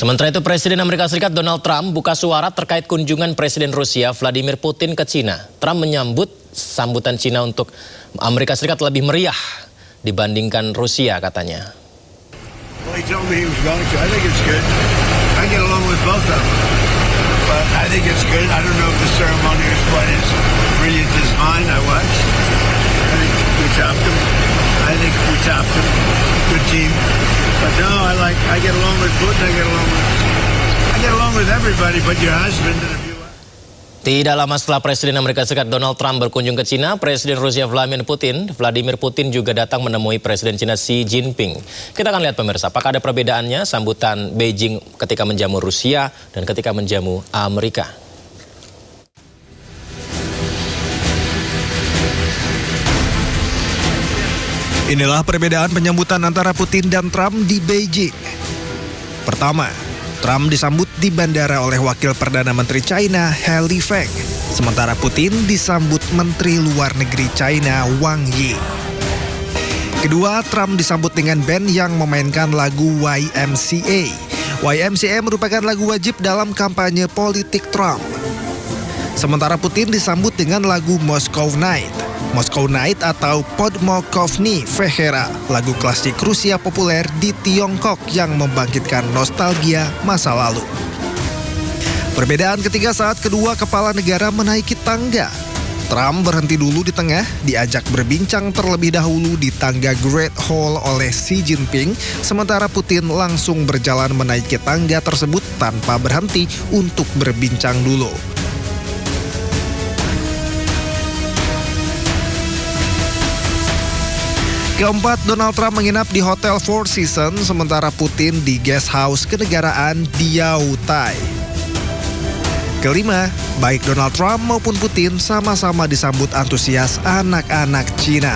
Sementara itu, Presiden Amerika Serikat Donald Trump buka suara terkait kunjungan Presiden Rusia Vladimir Putin ke Cina. Trump menyambut sambutan Cina untuk Amerika Serikat lebih meriah dibandingkan Rusia, katanya. Well, he told me he was going to. I think it's good. I get along with both of them. But I think it's good. I don't know if the ceremony was quite as brilliant as mine. I watched. I think we topped them. Good team. But no, I get along with Putin. I get along with everybody but your husband and a few others. Tidak lama setelah Presiden Amerika Serikat Donald Trump berkunjung ke Cina, Presiden Rusia Vladimir Putin juga datang menemui Presiden Cina Xi Jinping. Kita akan lihat pemirsa, apakah ada perbedaannya sambutan Beijing ketika menjamu Rusia dan ketika menjamu Amerika. Inilah perbedaan penyambutan antara Putin dan Trump di Beijing. Pertama, Trump disambut di bandara oleh Wakil Perdana Menteri China He Feng, sementara Putin disambut Menteri Luar Negeri China Wang Yi. Kedua, Trump disambut dengan band yang memainkan lagu YMCA. YMCA merupakan lagu wajib dalam kampanye politik Trump. Sementara Putin disambut dengan lagu Moscow Night. Moscow Night atau Podmokovny Vechera, lagu klasik Rusia populer di Tiongkok yang membangkitkan nostalgia masa lalu. Perbedaan ketiga saat kedua kepala negara menaiki tangga. Trump berhenti dulu di tengah, diajak berbincang terlebih dahulu di tangga Great Hall oleh Xi Jinping, sementara Putin langsung berjalan menaiki tangga tersebut tanpa berhenti untuk berbincang dulu. Keempat, Donald Trump menginap di Hotel Four Seasons, sementara Putin di guest house kenegaraan Diao Tai. Kelima, baik Donald Trump maupun Putin sama-sama disambut antusias anak-anak Cina.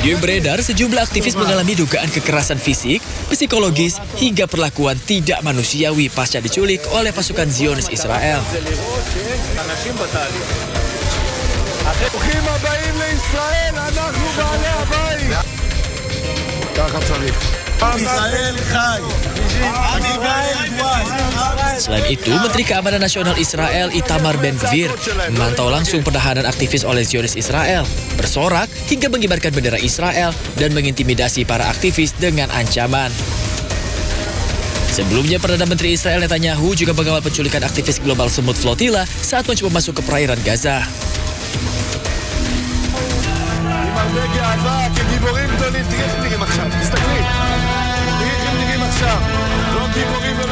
Video yang beredar, sejumlah aktivis mengalami dugaan kekerasan fisik, psikologis, hingga perlakuan tidak manusiawi pasca diculik oleh pasukan Zionis Israel. Selain itu, Menteri Keamanan Nasional Israel Itamar Ben-Gvir memantau langsung penahanan aktivis oleh Zionis Israel, bersorak hingga mengibarkan bendera Israel dan mengintimidasi para aktivis dengan ancaman. Sebelumnya, Perdana Menteri Israel Netanyahu juga mengawal penculikan aktivis Global Smooth Flotilla saat mencoba masuk ke perairan Gaza.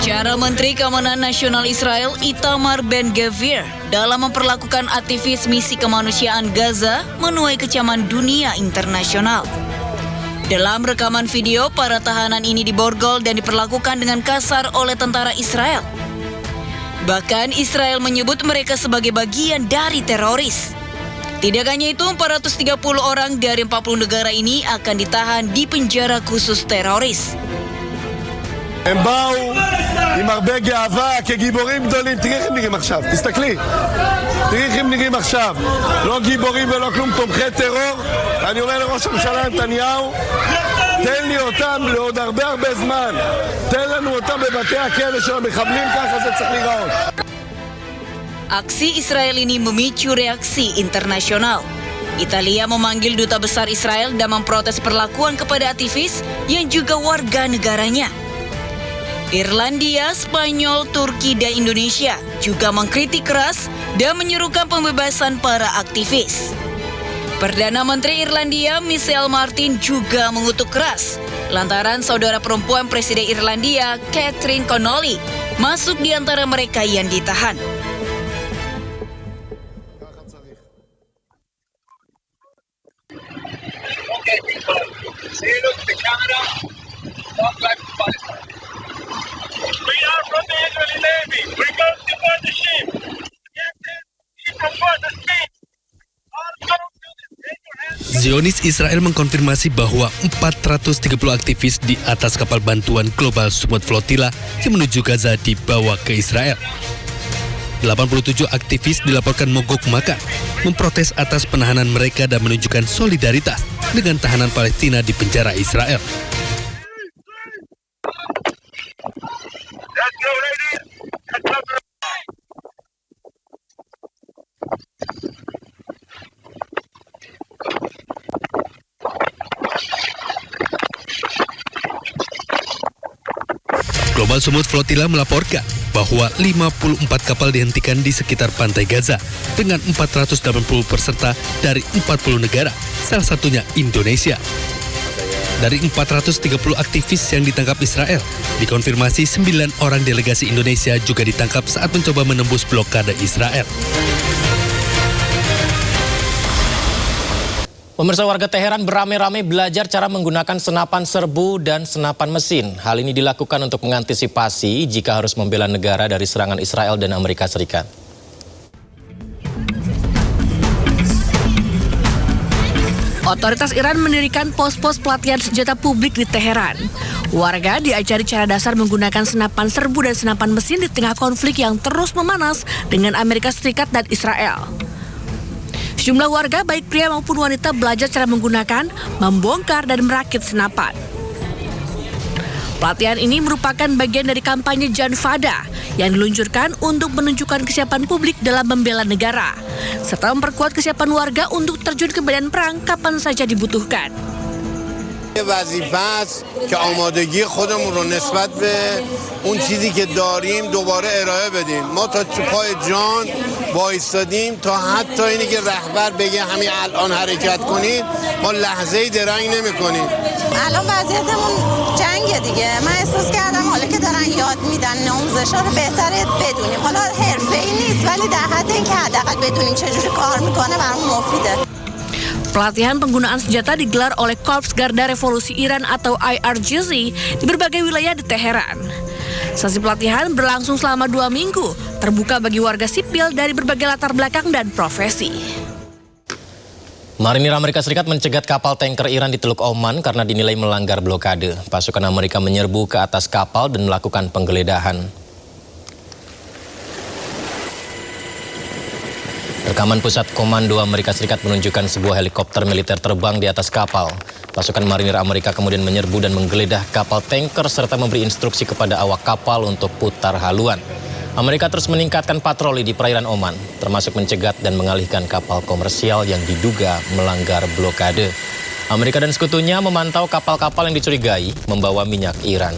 Cara Menteri Keamanan Nasional Israel Itamar Ben-Gvir dalam memperlakukan aktivis misi kemanusiaan Gaza menuai kecaman dunia internasional. Dalam rekaman video, para tahanan ini diborgol dan diperlakukan dengan kasar oleh tentara Israel. Bahkan Israel menyebut mereka sebagai bagian dari teroris. Tidak hanya itu, 430 orang dari 40 negara ini akan ditahan di penjara khusus teroris. הם באו עם הרבה גאווה כגיבורים גדולים. תראי איך הם נראים עכשיו, תסתכלי. תראי איך הם נראים עכשיו. לא גיבורים ולא כלום, תומכי טרור. אני אומר לראש הממשלה נתניהו, תן לי אותם לעוד הרבה זמן. תן לנו אותם בבתי הכלא של המחבלים, ככה זה צריך להיראות. Aksi Israel ini memicu reaksi internasional. Italia memanggil duta besar Israel dan memprotes perlakuan kepada aktivis yang juga warga negaranya. Irlandia, Spanyol, Turki, dan Indonesia juga mengkritik keras dan menyerukan pembebasan para aktivis. Perdana Menteri Irlandia Michelle Martin juga mengutuk keras lantaran saudara perempuan Presiden Irlandia Catherine Connolly masuk di antara mereka yang ditahan. We are from the Israeli Navy. We go to board the ship. Captain, keep on board the ship. All crew raise your hands. Zionis Israel mengkonfirmasi bahwa 430 aktivis di atas kapal bantuan Global Smooth Flotilla yang menuju Gaza dibawa ke Israel. 87 aktivis dilaporkan mogok makan, memprotes atas penahanan mereka dan menunjukkan solidaritas dengan tahanan Palestina di penjara Israel. Let's go, ladies. Let's go. Global Smooth Flotilla melaporkan bahwa 54 kapal dihentikan di sekitar pantai Gaza dengan 480 peserta dari 40 negara, salah satunya Indonesia. Dari 430 aktivis yang ditangkap Israel, dikonfirmasi 9 orang delegasi Indonesia juga ditangkap saat mencoba menembus blokade Israel. Pemirsa, warga Teheran beramai-ramai belajar cara menggunakan senapan serbu dan senapan mesin. Hal ini dilakukan untuk mengantisipasi jika harus membela negara dari serangan Israel dan Amerika Serikat. Otoritas Iran mendirikan pos-pos pelatihan senjata publik di Teheran. Warga diajari cara dasar menggunakan senapan serbu dan senapan mesin di tengah konflik yang terus memanas dengan Amerika Serikat dan Israel. Sejumlah warga, baik pria maupun wanita, belajar cara menggunakan, membongkar, dan merakit senapan. Pelatihan ini merupakan bagian dari kampanye Jan Fada yang diluncurkan untuk menunjukkan kesiapan publik dalam membela negara, serta memperkuat kesiapan warga untuk terjun ke medan perang kapan saja dibutuhkan. وظیفه است که آمادگی خودمون رو نسبت به اون چیزی که داریم دوباره ارائه بدیم. ما تا پای جان وایستادیم تا حتی اینی که رهبر بگه همین الان حرکت کنید ما لحظه‌ای درنگ نمی‌کنیم. الان وضعیتمون جنگه دیگه. من احساس کردم حالا که دارن یاد میدن آموزش‌ها رو بهتره بدونیم. حالا حرفه‌ای نیست ولی در حد اینکه حداقل بدونیم چجوری کار میکنه برامون مفیده. Pelatihan penggunaan senjata digelar oleh Korps Garda Revolusi Iran atau IRGC di berbagai wilayah di Teheran. Sesi pelatihan berlangsung selama 2 minggu, terbuka bagi warga sipil dari berbagai latar belakang dan profesi. Marinir Amerika Serikat mencegat kapal tanker Iran di Teluk Oman karena dinilai melanggar blokade. Pasukan Amerika menyerbu ke atas kapal dan melakukan penggeledahan. Rekaman Pusat Komando Amerika Serikat menunjukkan sebuah helikopter militer terbang di atas kapal. Pasukan marinir Amerika kemudian menyerbu dan menggeledah kapal tanker serta memberi instruksi kepada awak kapal untuk putar haluan. Amerika terus meningkatkan patroli di perairan Oman, termasuk mencegat dan mengalihkan kapal komersial yang diduga melanggar blokade. Amerika dan sekutunya memantau kapal-kapal yang dicurigai membawa minyak Iran.